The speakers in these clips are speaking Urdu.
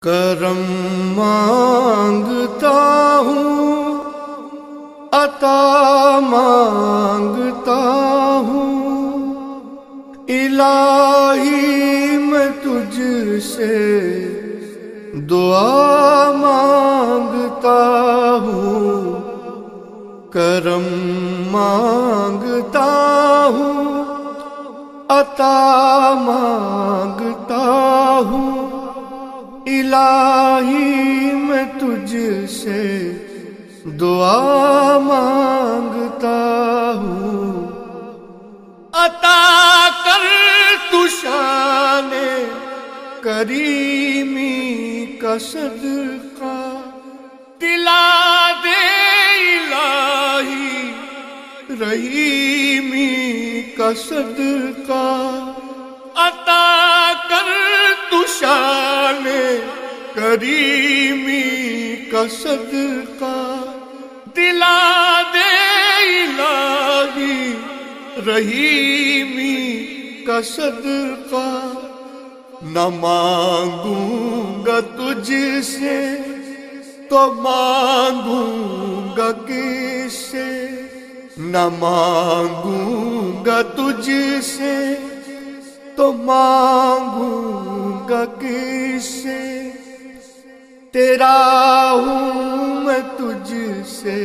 کرم مانگتا ہوں، عطا مانگتا ہوں، الہی میں تجھ سے دعا مانگتا ہوں، کرم مانگتا ہوں، عطا مانگتا ہوں، الہی میں تجھ سے دعا مانگتا ہوں، عطا کر تو شان کریمی کا صدقہ، دلا دے الہی رحیمی کا صدقہ، عطا کر تو شان کریمی کا صدقہ، دلا دے الہی رحیمی کا صدقہ، نہ مانگوں گا تجھ سے تو مانگوں گا کس سے، نہ مانگوں گا تجھ سے تو مانگوں گا کس سے، تیرا ہوں میں تجھ سے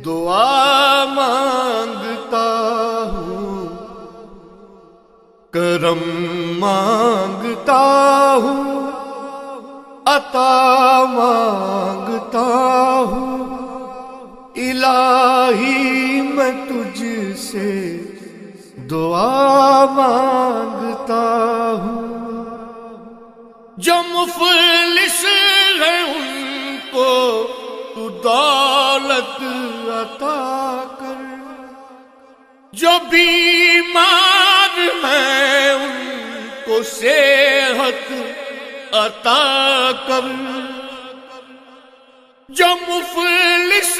دعا مانگتا ہوں، کرم مانگتا ہوں، عطا مانگتا ہوں، الہی میں تجھ سے دعا مانگتا ہوں، جو مفلس ہے ان کو تو دولت عطا کر، جو بیمار ہیں ان کو صحت عطا کر، جو مفلس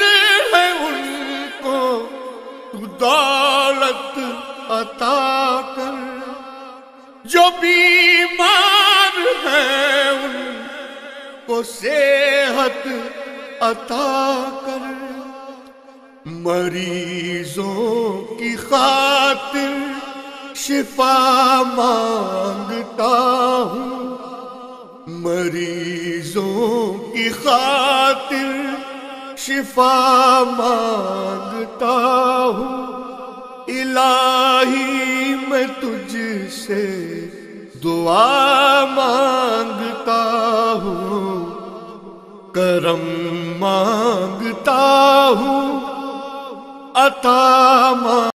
ہیں ان کو تو دولت عطا کر، جو بیمار ہیں ان کو صحت عطا کر، مریضوں کی خاطر شفا مانگتا ہوں، مریضوں کی خاطر شفا مانگتا ہوں، الہی میں تجھ سے دعا مانگتا ہوں، کرم مانگتا ہوں، عطا